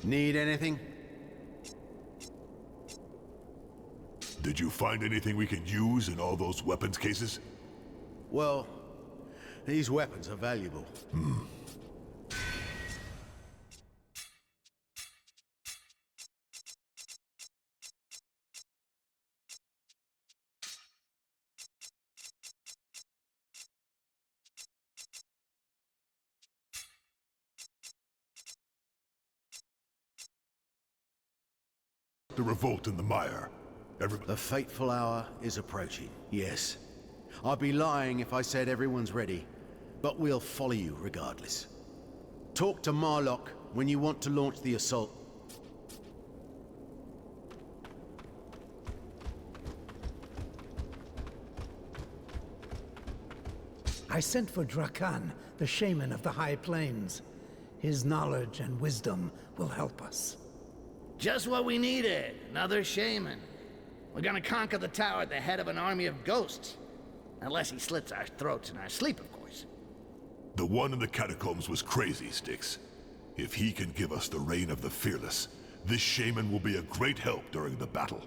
Need anything? Did you find anything we can use in all those weapons cases? Well, these weapons are valuable. The revolt in the mire. The fateful hour is approaching, yes. I'd be lying if I said everyone's ready, but we'll follow you regardless. Talk to Marlock when you want to launch the assault. I sent for Drakan, the shaman of the High Plains. His knowledge and wisdom will help us. Just what we needed. Another shaman. We're gonna conquer the tower at the head of an army of ghosts. Unless he slits our throats in our sleep, of course. The one in the catacombs was crazy, Styx. If he can give us the reign of the fearless, this shaman will be a great help during the battle.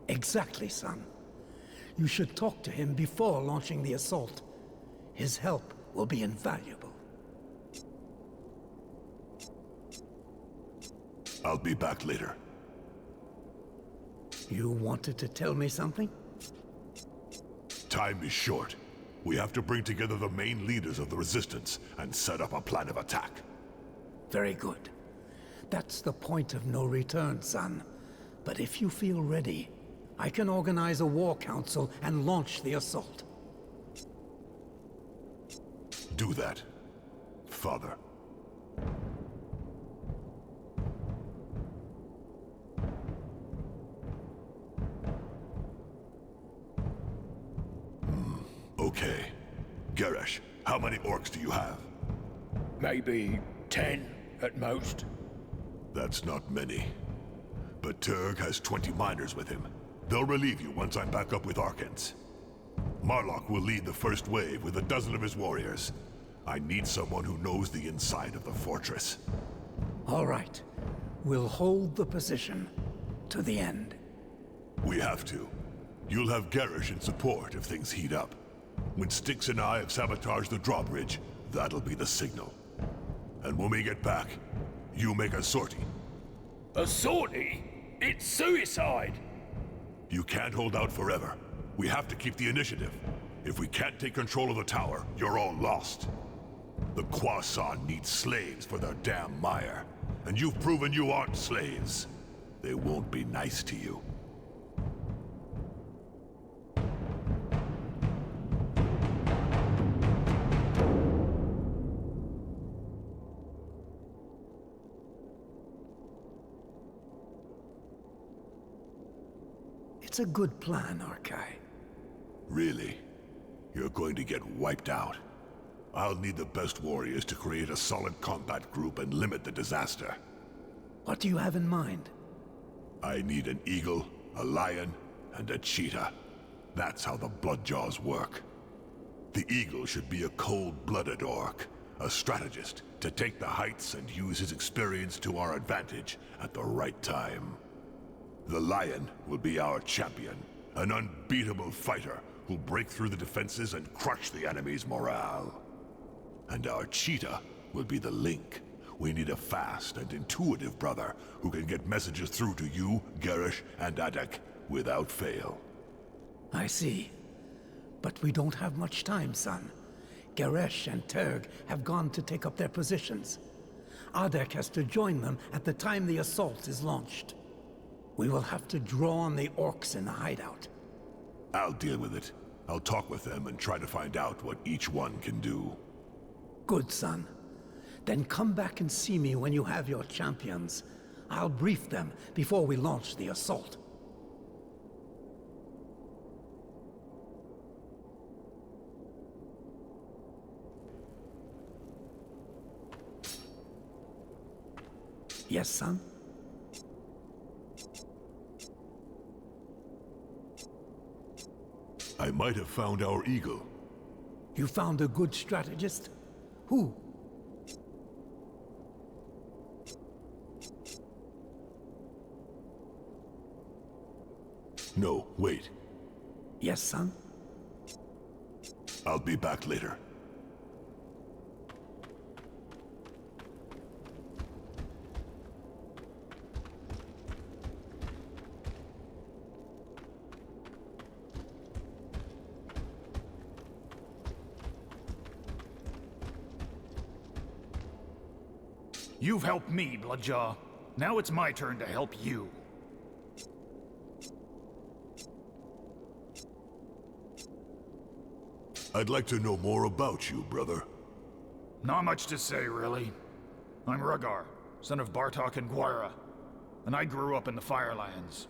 Exactly, son. You should talk to him before launching the assault. His help will be invaluable. I'll be back later. You wanted to tell me something? Time is short. We have to bring together the main leaders of the Resistance and set up a plan of attack. Very good. That's the point of no return, son. But if you feel ready, I can organize a war council and launch the assault. Do that, Father. Okay. Garrosh, how many orcs do you have? Maybe 10 at most. That's not many. But Turg has 20 miners with him. They'll relieve you once I'm back up with Archons. Marlock will lead the first wave with a dozen of his warriors. I need someone who knows the inside of the fortress. All right. We'll hold the position to the end. We have to. You'll have Garrosh in support if things heat up. When Styx and I have sabotaged the drawbridge, that'll be the signal. And when we get back, you make a sortie. A sortie? It's suicide! You can't hold out forever. We have to keep the initiative. If we can't take control of the tower, you're all lost. The Khoisan need slaves for their damn mire. And you've proven you aren't slaves. They won't be nice to you. It's a good plan, Arkai. Really? You're going to get wiped out. I'll need the best warriors to create a solid combat group and limit the disaster. What do you have in mind? I need an eagle, a lion, and a cheetah. That's how the Bloodjaws work. The eagle should be a cold-blooded orc, a strategist to take the heights and use his experience to our advantage at the right time. The lion will be our champion, an unbeatable fighter who'll break through the defenses and crush the enemy's morale. And our cheetah will be the link. We need a fast and intuitive brother who can get messages through to you, Garrosh, and Adek without fail. I see. But we don't have much time, son. Garrosh and Turg have gone to take up their positions. Adek has to join them at the time the assault is launched. We will have to draw on the orcs in the hideout. I'll deal with it. I'll talk with them and try to find out what each one can do. Good, son. Then come back and see me when you have your champions. I'll brief them before we launch the assault. Yes, son? I might have found our eagle. You found a good strategist? Who? No, wait. Yes, son? I'll be back later. You've helped me, Bloodjaw. Now it's my turn to help you. I'd like to know more about you, brother. Not much to say, really. I'm e-GrEgor, son of Bartok and Guaira, and I grew up in the Firelands.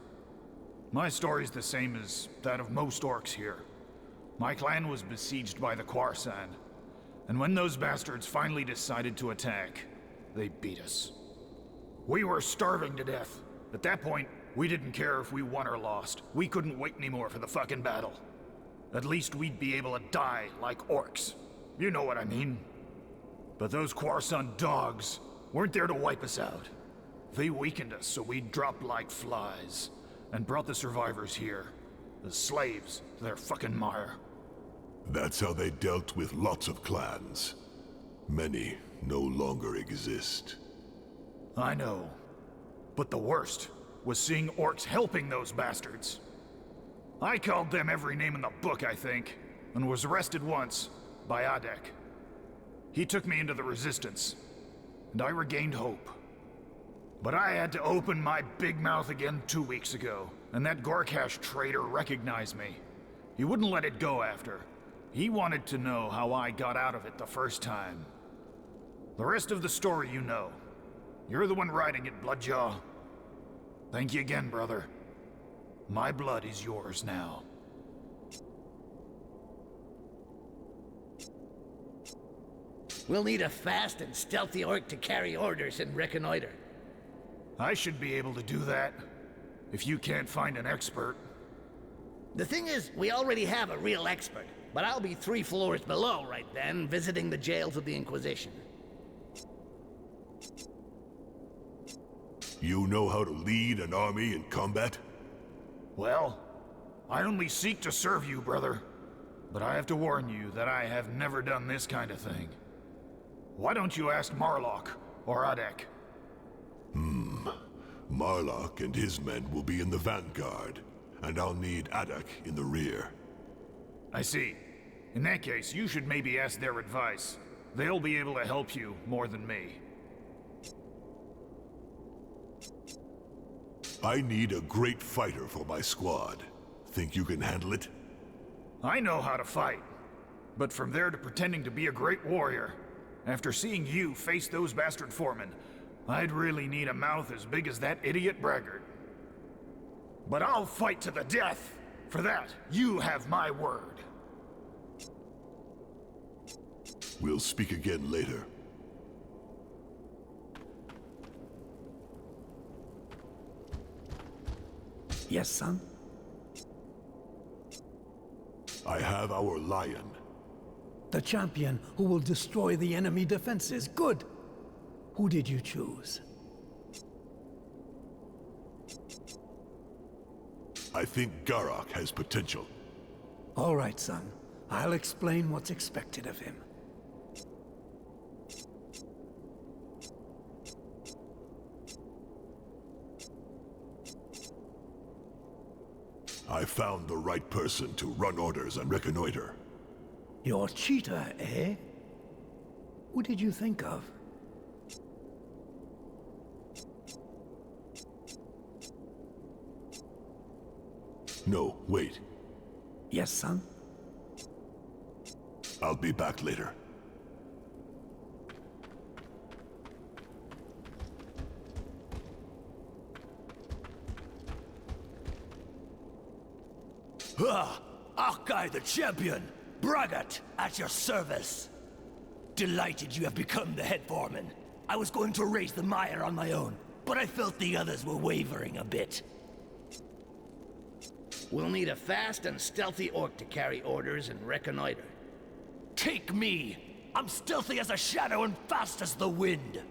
My story's the same as that of most orcs here. My clan was besieged by the Quarsan, and when those bastards finally decided to attack, they beat us. We were starving to death. At that point, we didn't care if we won or lost. We couldn't wait anymore for the fucking battle. At least we'd be able to die like orcs. You know what I mean. But those Quarsan dogs weren't there to wipe us out. They weakened us so we'd drop like flies, and brought the survivors here, as slaves to their fucking mire. That's how they dealt with lots of clans. Many no longer exist. I know. But the worst was seeing orcs helping those bastards. I called them every name in the book, I think, and was arrested once by Adek. He took me into the Resistance, and I regained hope. But I had to open my big mouth again 2 weeks ago, and that Gorkash traitor recognized me. He wouldn't let it go after. He wanted to know how I got out of it the first time. The rest of the story you know. You're the one writing it, Bloodjaw. Thank you again, brother. My blood is yours now. We'll need a fast and stealthy orc to carry orders and reconnoiter. I should be able to do that, if you can't find an expert. The thing is, we already have a real expert, but I'll be 3 floors below right then, visiting the jails of the Inquisition. You know how to lead an army in combat? Well, I only seek to serve you, brother. But I have to warn you that I have never done this kind of thing. Why don't you ask Marlock or Adek? Marlock and his men will be in the vanguard, and I'll need Adek in the rear. I see. In that case, you should maybe ask their advice. They'll be able to help you more than me. I need a great fighter for my squad. Think you can handle it? I know how to fight. But from there to pretending to be a great warrior, after seeing you face those bastard foremen, I'd really need a mouth as big as that idiot braggart. But I'll fight to the death. For that, you have my word. We'll speak again later. Yes, son? I have our lion. The champion who will destroy the enemy defenses. Good. Who did you choose? I think Garok has potential. All right, son. I'll explain what's expected of him. I found the right person to run orders and reconnoiter. Your cheetah, eh? Who did you think of? No, wait. Yes, son? I'll be back later. Akai the champion, Bragat at your service. Delighted you have become the head foreman. I was going to raise the mire on my own, but I felt the others were wavering a bit. We'll need a fast and stealthy orc to carry orders and reconnoiter. Take me! I'm stealthy as a shadow and fast as the wind.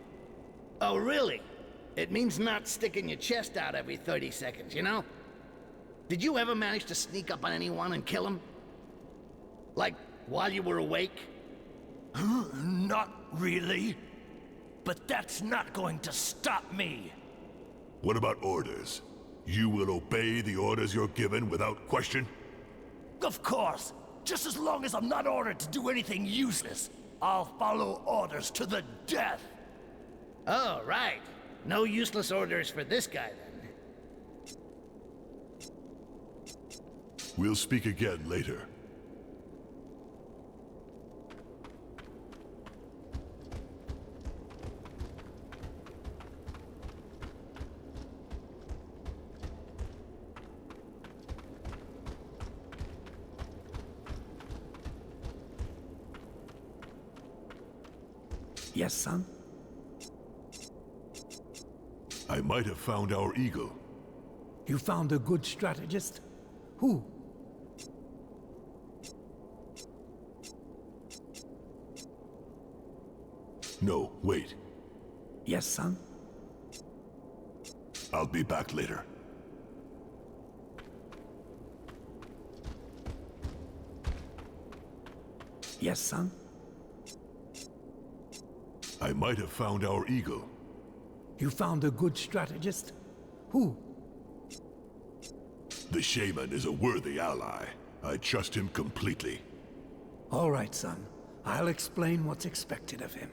Oh, really? It means not sticking your chest out every 30 seconds, you know? Did you ever manage to sneak up on anyone and kill him? Like, while you were awake? Not really. But that's not going to stop me. What about orders? You will obey the orders you're given without question? Of course. Just as long as I'm not ordered to do anything useless, I'll follow orders to the death. Oh, right. No useless orders for this guy, then. We'll speak again later. Yes, son? I might have found our eagle. You found a good strategist? Who? No, wait. Yes, son? I'll be back later. Yes, son? I might have found our eagle. You found a good strategist? Who? The shaman is a worthy ally. I trust him completely. All right, son. I'll explain what's expected of him.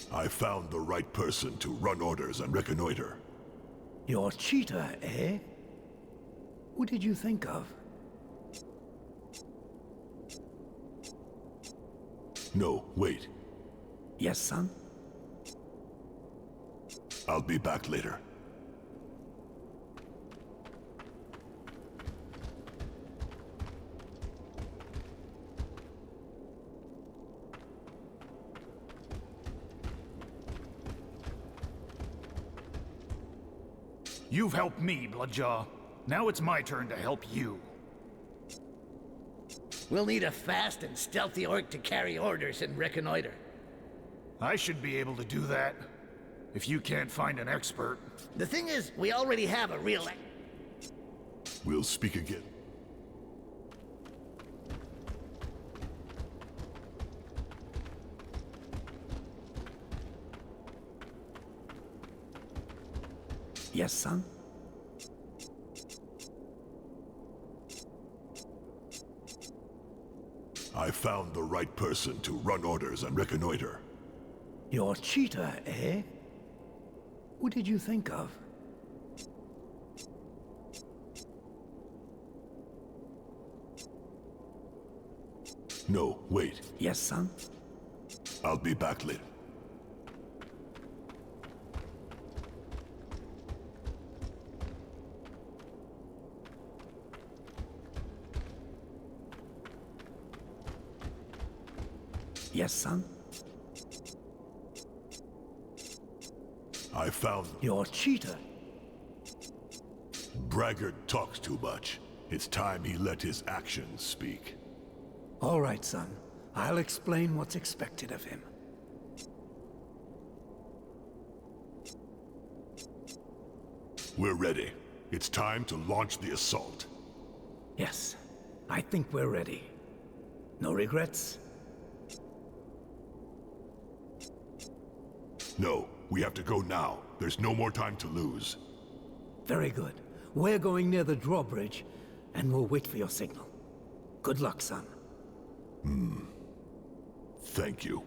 I found the right person to run orders and reconnoiter. Your cheetah, eh? Who did you think of? No, wait. Yes, son? I'll be back later. You've helped me, Bloodjaw. Now it's my turn to help you. We'll need a fast and stealthy orc to carry orders and reconnoiter. I should be able to do that. If you can't find an expert. The thing is, we already have a real... We'll speak again. Yes, son? I found the right person to run orders and reconnoiter. Your cheetah, eh? Who did you think of? No, wait. Yes, son? I'll be back later. Yes, son? I found... Your cheetah. Braggart talks too much. It's time he let his actions speak. All right, son. I'll explain what's expected of him. We're ready. It's time to launch the assault. Yes, I think we're ready. No regrets? No, we have to go now. There's no more time to lose. Very good. We're going near the drawbridge, and we'll wait for your signal. Good luck, son. Thank you.